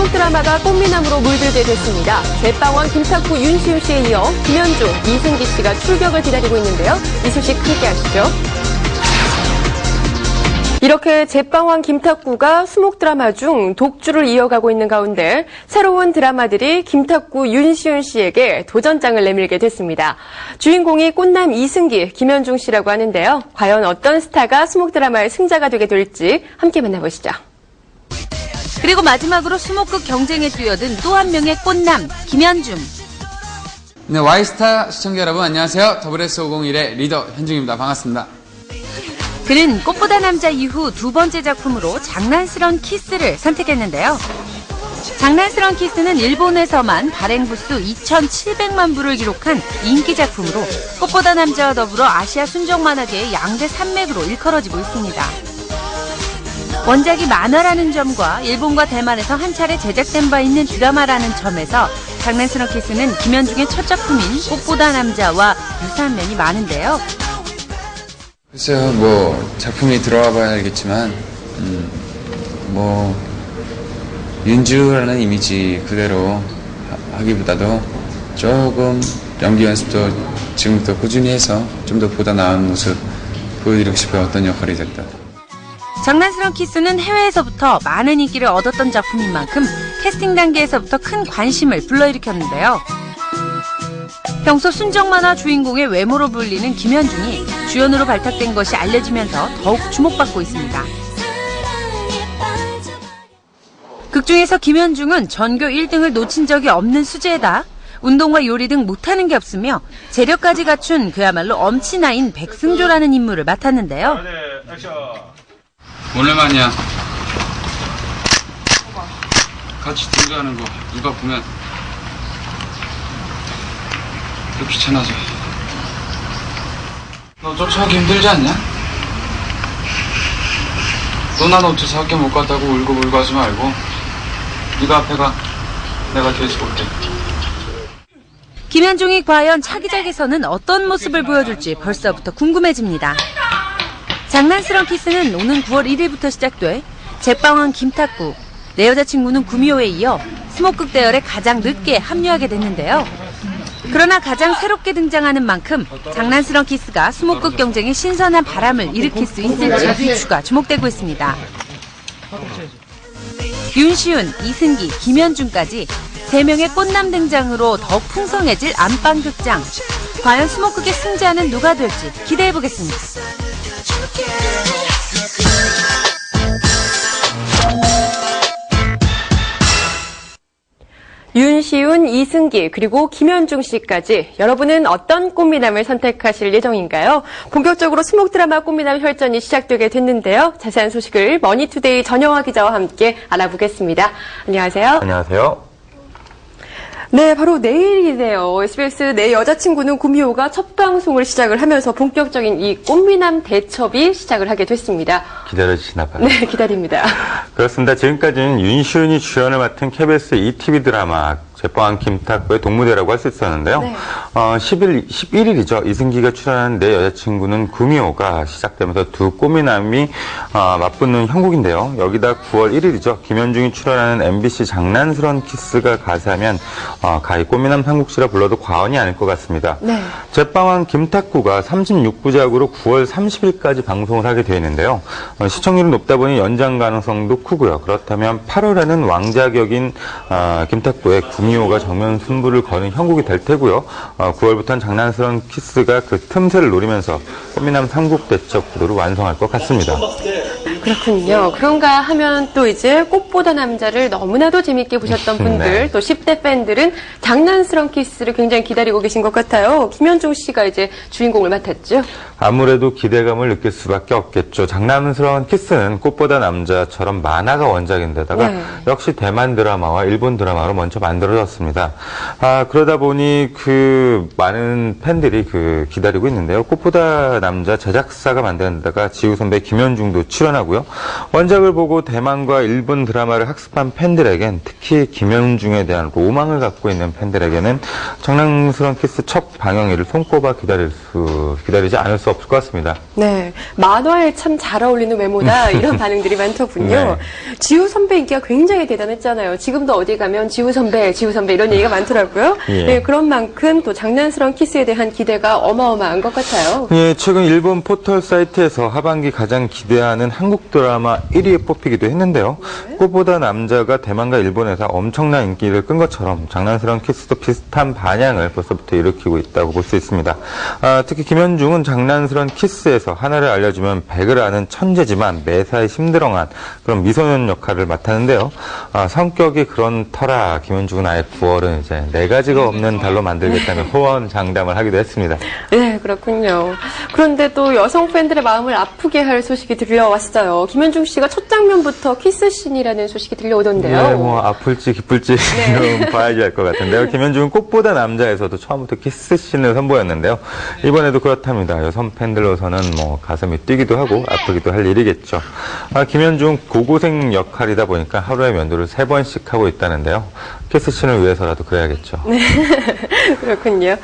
수목 드라마가 꽃미남으로 물들게 됐습니다. 제빵왕 김탁구, 윤시윤 씨에 이어 김현중, 이승기 씨가 출격을 기다리고 있는데요. 이 소식 함께 하시죠. 이렇게 제빵왕 김탁구가 수목 드라마 중 독주를 이어가고 있는 가운데 새로운 드라마들이 김탁구, 윤시윤 씨에게 도전장을 내밀게 됐습니다. 주인공이 꽃남 이승기, 김현중 씨라고 하는데요. 과연 어떤 스타가 수목 드라마의 승자가 되게 될지 함께 만나보시죠. 그리고 마지막으로 수목극 경쟁에 뛰어든 또 한 명의 꽃남, 김현중. 네, Y스타 시청자 여러분 안녕하세요. WS501의 리더 현중입니다. 반갑습니다. 그는 꽃보다 남자 이후 두 번째 작품으로 장난스런 키스를 선택했는데요. 장난스런 키스는 일본에서만 발행 부수 2,700만 부를 기록한 인기 작품으로 꽃보다 남자와 더불어 아시아 순정만화계의 양대 산맥으로 일컬어지고 있습니다. 원작이 만화라는 점과 일본과 대만에서 한 차례 제작된 바 있는 드라마라는 점에서 장난스런 키스는 김현중의 첫 작품인 꽃보다 남자와 유사한 면이 많은데요. 글쎄요, 작품이 들어와 봐야 알겠지만, 윤주라는 이미지 그대로 하기보다도 조금 연기 연습도 지금부터 꾸준히 해서 좀 더 보다 나은 모습 보여드리고 싶어요. 어떤 역할이 됐다. 장난스런 키스는 해외에서부터 많은 인기를 얻었던 작품인 만큼 캐스팅 단계에서부터 큰 관심을 불러일으켰는데요. 평소 순정만화 주인공의 외모로 불리는 김현중이 주연으로 발탁된 것이 알려지면서 더욱 주목받고 있습니다. 극중에서 김현중은 전교 1등을 놓친 적이 없는 수재에다 운동과 요리 등 못하는 게 없으며 재력까지 갖춘 그야말로 엄친아인 백승조라는 인물을 맡았는데요. 오늘만이야. 같이 등교하는 거 누가 보면 또 귀찮아져. 너 쫓아가기 힘들지 않냐? 너나 놓쳐서 학교 못 갔다고 울고 하지 말고 네가 앞에 가. 내가 뒤에서 볼게. 김현중이 과연 차기작에서는 어떤 모습을 보여줄지 벌써부터 궁금해집니다. 장난스런 키스는 오는 9월 1일부터 시작돼 제빵왕 김탁구, 내 여자친구는 구미호에 이어 수목극 대열에 가장 늦게 합류하게 됐는데요. 그러나 가장 새롭게 등장하는 만큼 장난스런 키스가 수목극 경쟁에 신선한 바람을 일으킬 수 있을지 추가 주목되고 있습니다. 윤시윤, 이승기, 김현중까지 3명의 꽃남 등장으로 더욱 풍성해질 안방극장. 과연 수목극의 승자는 누가 될지 기대해보겠습니다. 윤시윤, 이승기, 그리고 김현중 씨까지 여러분은 어떤 꽃미남을 선택하실 예정인가요? 본격적으로 수목 드라마 꽃미남 혈전이 시작되게 됐는데요. 자세한 소식을 머니투데이 전영화 기자와 함께 알아보겠습니다. 안녕하세요. 안녕하세요. 네, 바로 내일이네요. SBS 내 여자친구는 구미호가 첫 방송을 시작을 하면서 본격적인 이 꽃미남 대첩이 시작을 하게 됐습니다. 기다려주시나 봐요. 네, 기다립니다. 그렇습니다. 지금까지는 윤시윤이 주연을 맡은 KBS ETV 드라마 제빵왕 김탁구의 동무대라고 할 수 있었는데요. 네. 11일이죠. 이승기가 출연한 내 여자친구는 구미호가 시작되면서 두 꽃미남이 맞붙는 형국인데요. 여기다 9월 1일이죠. 김현중이 출연하는 MBC 장난스런 키스가 가세하면 가히 꽃미남 삼국지라 불러도 과언이 아닐 것 같습니다. 네. 제빵왕 김탁구가 36부작으로 9월 30일까지 방송을 하게 되어 있는데요. 시청률이 높다 보니 연장 가능성도 크고요. 그렇다면 8월에는 왕자격인 김탁구의 구미호가 정면 승부를 거는 형국이 될 테고요. 9월부터는 장난스러운 키스가 그 틈새를 노리면서 꽃미남 삼국 대첩 구도를 완성할 것 같습니다. 그렇군요. 그런가 하면 또 이제 꽃보다 남자를 너무나도 재밌게 보셨던 분들, 네. 또 10대 팬들은 장난스러운 키스를 굉장히 기다리고 계신 것 같아요. 김현중 씨가 이제 주인공을 맡았죠. 아무래도 기대감을 느낄 수밖에 없겠죠. 장난스러운 키스는 꽃보다 남자처럼 만화가 원작인데다가 네. 역시 대만 드라마와 일본 드라마로 먼저 만들어졌습니다. 그러다 보니 그 많은 팬들이 기다리고 있는데요. 꽃보다 남자 제작사가 만드는 데다가 지우 선배 김현중도 출연하고요. 원작을 보고 대만과 일본 드라마를 학습한 팬들에겐 특히 김현중에 대한 로망을 갖고 있는 팬들에게는 장난스러운 키스 첫 방영일을 손꼽아 기다리지 않을 수 수 없을 것 같습니다. 네, 만화에 참 잘 어울리는 외모다 이런 반응들이 많더군요. 지우 선배 인기가 굉장히 대단했잖아요. 지금도 어디 가면 지우 선배 이런 얘기가 많더라고요. 예. 네, 그런 만큼 또 장난스러운 키스에 대한 기대가 어마어마한 것 같아요. 예, 최근 일본 포털 사이트에서 하반기 가장 기대하는 한국 드라마 1위에 뽑히기도 했는데요. 꽃보다 남자가 대만과 일본에서 엄청난 인기를 끈 것처럼 장난스러운 키스도 비슷한 반향을 벌써부터 일으키고 있다고 볼 수 있습니다. 특히 김현중은 장난스러운 키스에서 하나를 알려주면 100을 아는 천재지만 매사에 힘들어한 그런 미소년 역할을 맡았는데요. 성격이 그런 터라 김현중은 아예 9월은 이제 4가지가 없는 달로 만들겠다는 호언장담을 하기도 했습니다. 네, 그렇군요. 그런데 또 여성 팬들의 마음을 아프게 할 소식이 들려왔어요. 김현중 씨가 첫 장면부터 키스씬이라는 소식이 들려오던데요. 네, 뭐 아플지 기쁠지 봐야지 알 것 같은데요. 김현중은 꽃보다 남자에서도 처음부터 키스씬을 선보였는데요. 이번에도 그렇답니다. 여성 팬들로서는 뭐 가슴이 뛰기도 하고 아프기도 할 일이겠죠. 김현중 고고생 역할이다 보니까 하루에 면도를 3번씩 하고 있다는데요. 키스씬을 위해서라도 그래야겠죠. 네, 그렇군요.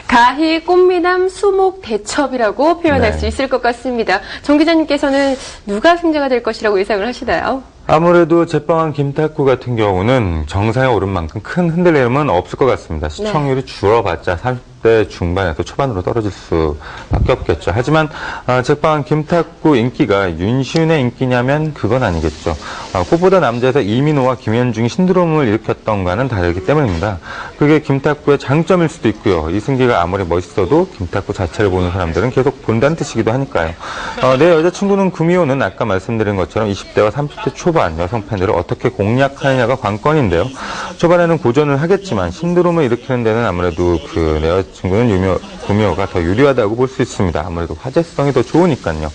가히 꽃미남 수목 대첩이라고 표현할 네. 수 있을 것 같습니다. 정 기자님께서는 누가 승자가 될 것이라고 예상을 하시나요? 아무래도 제빵한 김탁구 같은 경우는 정상에 오른 만큼 큰 흔들림은 없을 것 같습니다. 시청률이 줄어봤자 30대 중반에서 초반으로 떨어질 수밖에 없겠죠. 하지만 제빵한 김탁구 인기가 윤시윤의 인기냐면 그건 아니겠죠. 꽃보다 남자에서 이민호와 김현중이 신드롬을 일으켰던가는 다르기 때문입니다. 그게 김탁구의 장점일 수도 있고요. 이승기가 아무리 멋있어도 김탁구 자체를 보는 사람들은 계속 본다는 뜻이기도 하니까요. 내 여자친구는 구미호는 아까 말씀드린 것처럼 20대와 30대 초반 여성 팬들을 어떻게 공략하느냐가 관건인데요. 초반에는 고전을 하겠지만 신드롬을 일으키는 데는 아무래도 내 여자친구는 구미호가 더 유리하다고 볼 수 있습니다. 아무래도 화제성이 더 좋으니까요.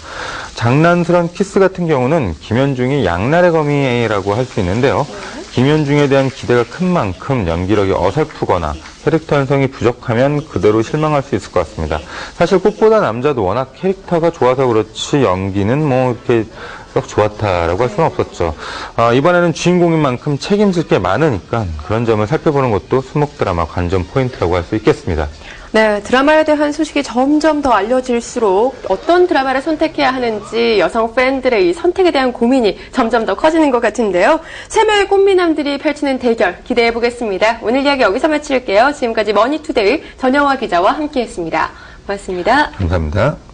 장난스러운 키스 같은 경우는 김현중이 양날의 검이라고 할 수 있는데요. 김현중에 대한 기대가 큰 만큼 연기력이 어설프거나 캐릭터 연성이 부족하면 그대로 실망할 수 있을 것 같습니다. 사실 꽃보다 남자도 워낙 캐릭터가 좋아서 그렇지 연기는 뭐 이렇게 썩 좋았다라고 할 수는 없었죠. 이번에는 주인공인 만큼 책임질 게 많으니까 그런 점을 살펴보는 것도 수목 드라마 관전 포인트라고 할 수 있겠습니다. 네, 드라마에 대한 소식이 점점 더 알려질수록 어떤 드라마를 선택해야 하는지 여성 팬들의 이 선택에 대한 고민이 점점 더 커지는 것 같은데요. 3명의 꽃미남들이 펼치는 대결 기대해 보겠습니다. 오늘 이야기 여기서 마칠게요. 지금까지 머니투데이 전영화 기자와 함께했습니다. 고맙습니다. 감사합니다.